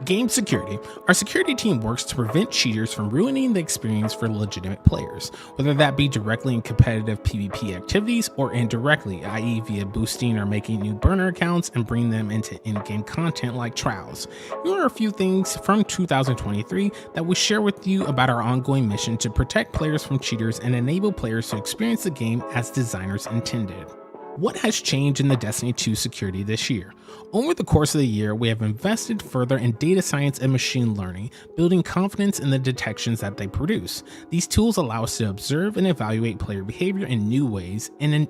Game security. Our security team works to prevent cheaters from ruining the experience for legitimate players, whether that be directly in competitive PvP activities or indirectly, i.e. via boosting or making new burner accounts and bringing them into in-game content like trials. Here are a few things from 2023 that we share with you about our ongoing mission to protect players from cheaters and enable players to experience the game as designers intended. What has changed in the Destiny 2 security this year? Over the course of the year, we have invested further in data science and machine learning, building confidence in the detections that they produce. These tools allow us to observe and evaluate player behavior in new ways and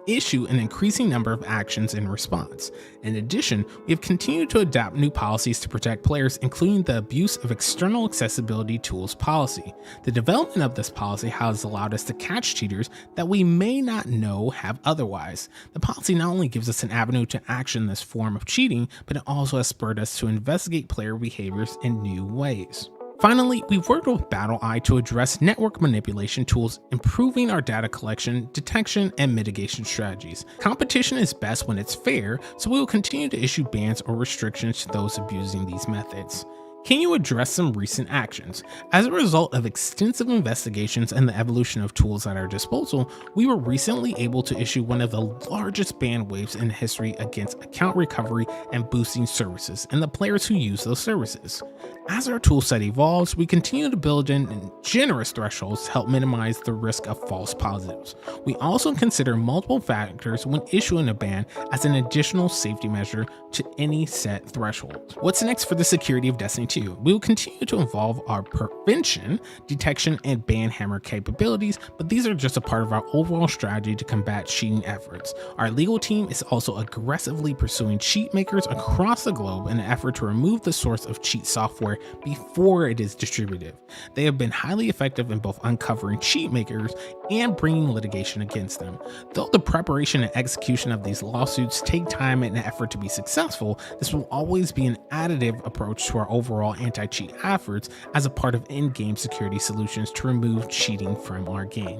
issue an increasing number of actions in response. In addition, we have continued to adopt new policies to protect players, including the abuse of external accessibility tools policy. The development of this policy has allowed us to catch cheaters that we may not know have otherwise. The policy not only gives us an avenue to action this form of cheating, but it also has spurred us to investigate player behaviors in new ways. Finally, we've worked with BattleEye to address network manipulation tools, improving our data collection, detection, and mitigation strategies. Competition is best when it's fair, so we will continue to issue bans or restrictions to those abusing these methods. Can you address some recent actions? As a result of extensive investigations and the evolution of tools at our disposal, we were recently able to issue one of the largest ban waves in history against account recovery and boosting services and the players who use those services. As our toolset evolves, we continue to build in generous thresholds to help minimize the risk of false positives. We also consider multiple factors when issuing a ban as an additional safety measure to any set threshold. What's next for the security of Destiny 2? We will continue to evolve our prevention, detection, and ban hammer capabilities, but these are just a part of our overall strategy to combat cheating efforts. Our legal team is also aggressively pursuing cheat makers across the globe in an effort to remove the source of cheat software before it is distributed. They have been highly effective in both uncovering cheat makers and bringing litigation against them. Though the preparation and execution of these lawsuits take time in an effort to be successful, this will always be an additive approach to our overall anti-cheat efforts as a part of in-game security solutions to remove cheating from our game.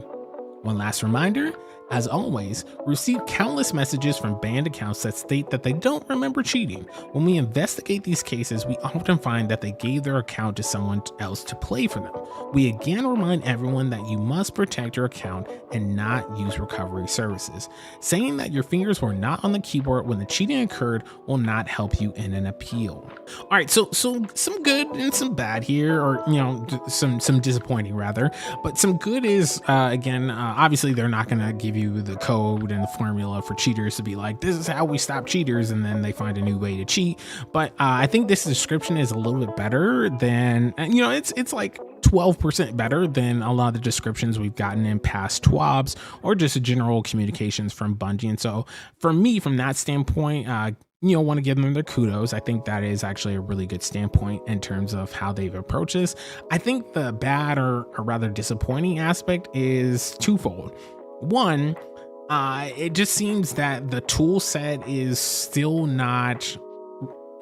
One last reminder, as always, we receive countless messages from banned accounts that state that they don't remember cheating. When we investigate these cases, we often find that they gave their account to someone else to play for them. We again remind everyone that you must protect your account and not use recovery services. Saying that your fingers were not on the keyboard when the cheating occurred will not help you in an appeal. All right, so some good and some bad here, or some disappointing rather. But some good is obviously they're not going to give you the code and the formula for cheaters to be like, this is how we stop cheaters, and then they find a new way to cheat. But I think this description is a little bit better than, it's like 12% better than a lot of the descriptions we've gotten in past TWABs or just general communications from Bungie. And so for me, from that standpoint, want to give them their kudos. I think that is actually a really good standpoint in terms of how they've approached this. I think the bad or rather disappointing aspect is twofold. One, it just seems that the tool set is still not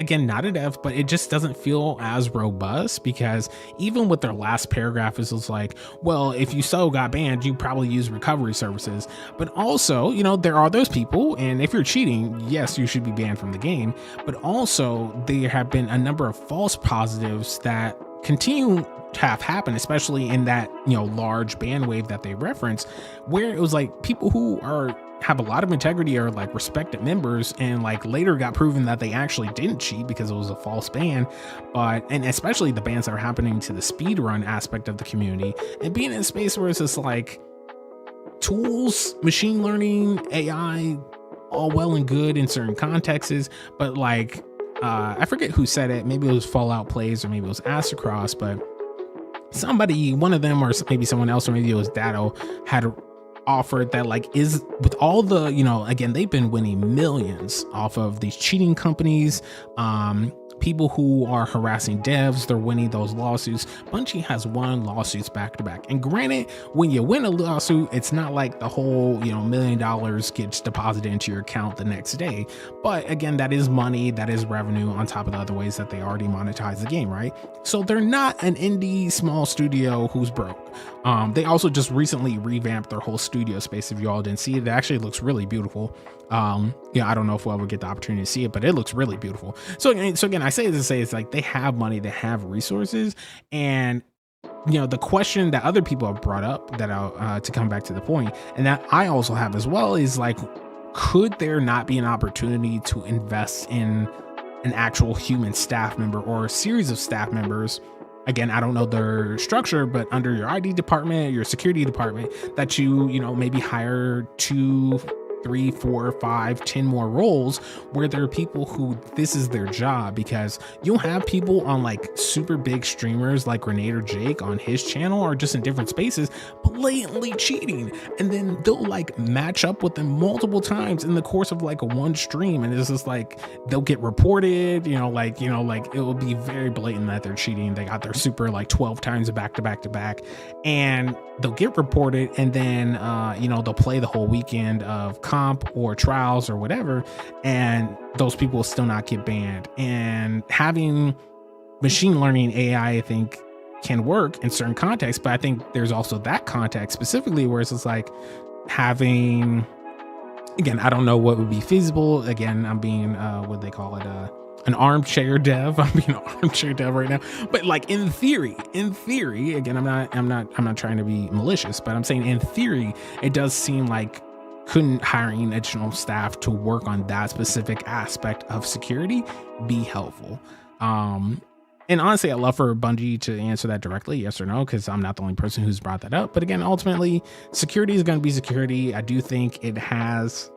a dev, but it just doesn't feel as robust, because even with their last paragraph, it was like, well, if you so got banned, you probably use recovery services. But also, there are those people, and if you're cheating, yes, you should be banned from the game. But also, there have been a number of false positives that continue to have happened, especially in that large ban wave that they reference, where it was like people who have a lot of integrity or like respected members, and like later got proven that they actually didn't cheat because it was a false ban. And especially the bans that are happening to the speedrun aspect of the community, and being in a space where it's just like tools, machine learning, AI, all well and good in certain contexts, but like I forget who said it, maybe it was Fallout Plays or maybe it was Astacross, but somebody, one of them, or maybe someone else, or maybe it was Datto, had offered that, like, is with all the, again, they've been winning millions off of these cheating companies, people who are harassing devs, they're winning those lawsuits. Bungie has won lawsuits back to back. And granted, when you win a lawsuit, it's not like the whole, $1 million gets deposited into your account the next day. But again, that is money, that is revenue on top of the other ways that they already monetize the game, right? So they're not an indie small studio who's broke. They also just recently revamped their whole studio space. If you all didn't see it, it actually looks really beautiful. I don't know if we'll ever get the opportunity to see it, but it looks really beautiful. So again, I say this to say it's like they have money, they have resources, and the question that other people have brought up that I'll to come back to the point, and that I also have as well, is like, could there not be an opportunity to invest in an actual human staff member or a series of staff members? Again, I don't know their structure, but under your ID department, your security department, that maybe hire 2, 3, 4, 5, 10 more roles where there are people who this is their job, because you'll have people on like super big streamers like Grenade or Jake on his channel or just in different spaces blatantly cheating, and then they'll like match up with them multiple times in the course of like one stream, and it's just like they'll get reported, like it will be very blatant that they're cheating. They got their super like 12 times back to back to back, and they'll get reported, and then they'll play the whole weekend of comp or trials or whatever, and those people will still not get banned. And having machine learning AI, I think, can work in certain contexts, but I think there's also that context specifically where it's just like having, again, I don't know what would be feasible. Again, I'm being what they call it, an armchair dev. I'm being an armchair dev right now, but like in theory, again, I'm not trying to be malicious, but I'm saying in theory, it does seem like couldn't hiring additional staff to work on that specific aspect of security be helpful? And honestly, I'd love for Bungie to answer that directly, yes or no, because I'm not the only person who's brought that up. But again, ultimately, security is going to be security. I do think it has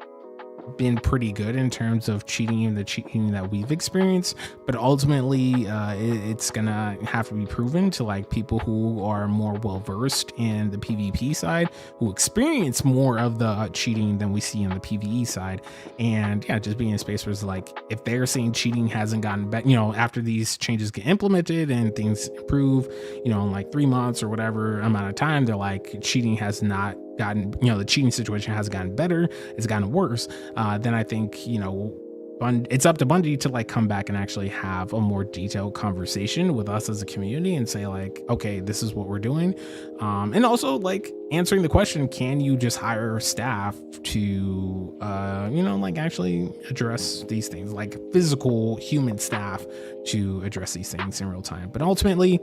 been pretty good in terms of the cheating that we've experienced, but ultimately it's gonna have to be proven to like people who are more well versed in the PvP side, who experience more of the cheating than we see on the PvE side. And yeah, just being in a space where it's like, if they're saying cheating hasn't gotten better, after these changes get implemented and things improve, in like 3 months or whatever amount of time, they're like, cheating has not gotten, the cheating situation has gotten better, it's gotten worse, then I think, it's up to Bungie to like come back and actually have a more detailed conversation with us as a community and say like, okay, this is what we're doing. And also like answering the question, can you just hire staff to, like actually address these things, like physical human staff to address these things in real time? But ultimately,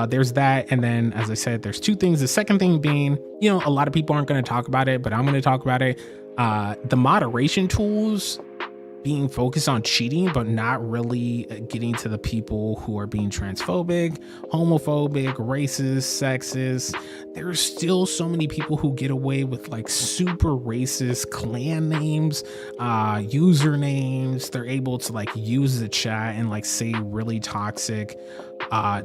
there's that. And then, as I said, there's two things. The second thing being, a lot of people aren't going to talk about it, but I'm going to talk about it. The moderation tools being focused on cheating, but not really getting to the people who are being transphobic, homophobic, racist, sexist. There's still so many people who get away with like super racist clan names, usernames. They're able to like use the chat and like say really toxic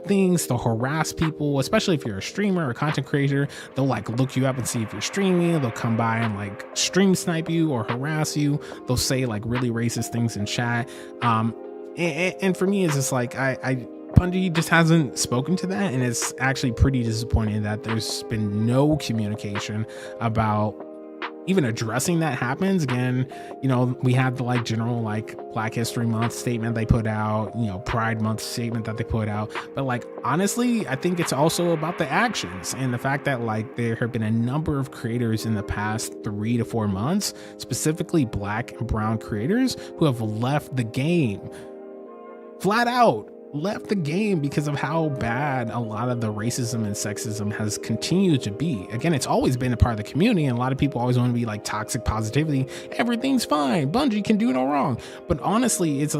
things to harass people, especially if you're a streamer or content creator. They'll like look you up and see if you're streaming. They'll come by and like stream snipe you or harass you. They'll say like really racist things in chat. And for me, it's just like Bungie just hasn't spoken to that, and it's actually pretty disappointing that there's been no communication about even addressing that happens. Again, we have the like general like Black History Month statement they put out, Pride Month statement that they put out, but like honestly, I think it's also about the actions and the fact that like there have been a number of creators in the past 3 to 4 months, specifically Black and brown creators, who have left the game, flat out left the game, because of how bad a lot of the racism and sexism has continued to be. Again, it's always been a part of the community, and a lot of people always want to be like toxic positivity. Everything's fine. Bungie can do no wrong. But honestly, it's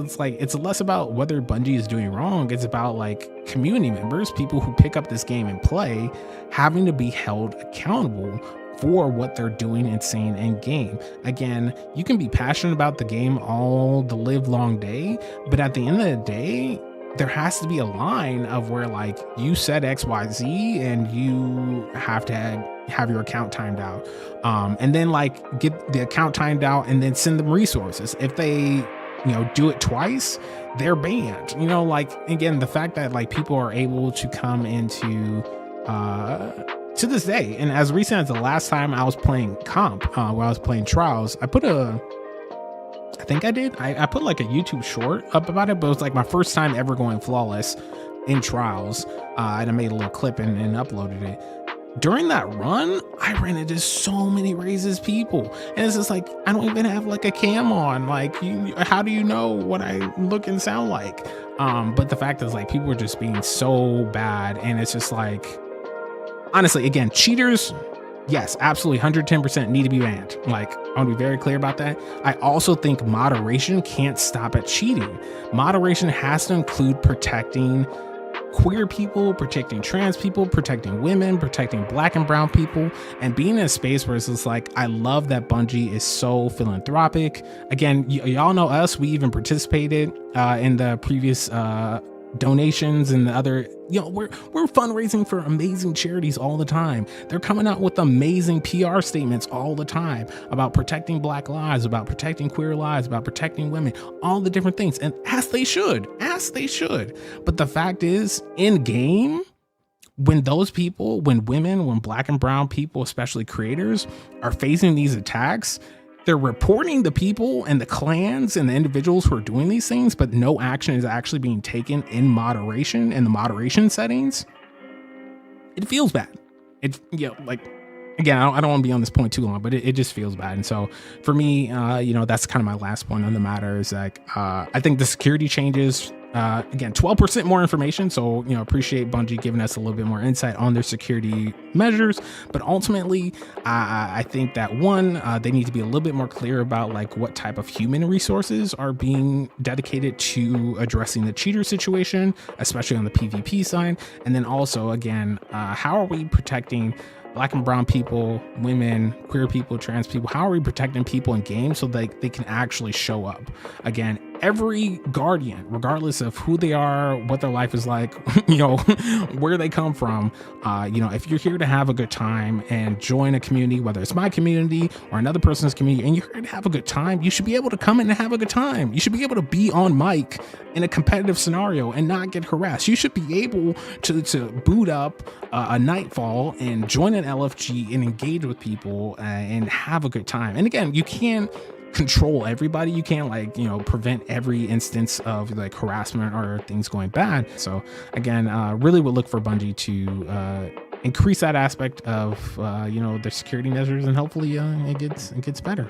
less about whether Bungie is doing wrong. It's about like community members, people who pick up this game and play, having to be held accountable for what they're doing and saying in game. Again, you can be passionate about the game all the live long day, but at the end of the day, there has to be a line of where like you said XYZ and you have to have your account timed out, and then like get the account timed out and then send them resources. If they do it twice, they're banned. Like again, the fact that like people are able to come into to this day, and as recent as the last time I was playing comp, where I was playing trials, I put I put like a YouTube short up about it, but it was like my first time ever going flawless in trials, and I made a little clip and uploaded it. during that run, I ran into so many racist people, and it's just like I don't even have like a cam on. Like, how do you know what I look and sound like? But the fact is, like, people were just being so bad, and it's just like, honestly, again, cheaters, yes, absolutely, 110% need to be banned. Like, I want to be very clear about that. I also think moderation can't stop at cheating. Moderation has to include protecting queer people, protecting trans people, protecting women, protecting black and brown people, and being in a space where it's just like, I love that Bungie is so philanthropic. Again, y'all know us. We even participated in the previous donations and the other, we're fundraising for amazing charities all the time. They're coming out with amazing PR statements all the time about protecting black lives, about protecting queer lives, about protecting women, all the different things. And as they should. But the fact is, in game, when those people, when women, when black and brown people, especially creators, are facing these attacks, they're reporting the people and the clans and the individuals who are doing these things, but no action is actually being taken in moderation, in the moderation settings. It feels bad. It, like, again, I don't want to be on this point too long, but it just feels bad. And so for me, that's kind of my last point on the matter is like, I think the security changes, again, 12% more information. So, appreciate Bungie giving us a little bit more insight on their security measures. But ultimately, I think that one, they need to be a little bit more clear about like what type of human resources are being dedicated to addressing the cheater situation, especially on the PvP side. And then also, again, how are we protecting black and brown people, women, queer people, trans people? How are we protecting people in games so they can actually show up? Again, every guardian, regardless of who they are, what their life is like, where they come from, if you're here to have a good time and join a community, whether it's my community or another person's community, and you're here to have a good time, you should be able to come in and have a good time. You should be able to be on mic in a competitive scenario and not get harassed. You should be able to boot up a Nightfall and join an LFG and engage with people and have a good time. And again, you can't control everybody. You can't prevent every instance of like harassment or things going bad. So again, really would look for Bungie to increase that aspect of their security measures, and hopefully it gets better.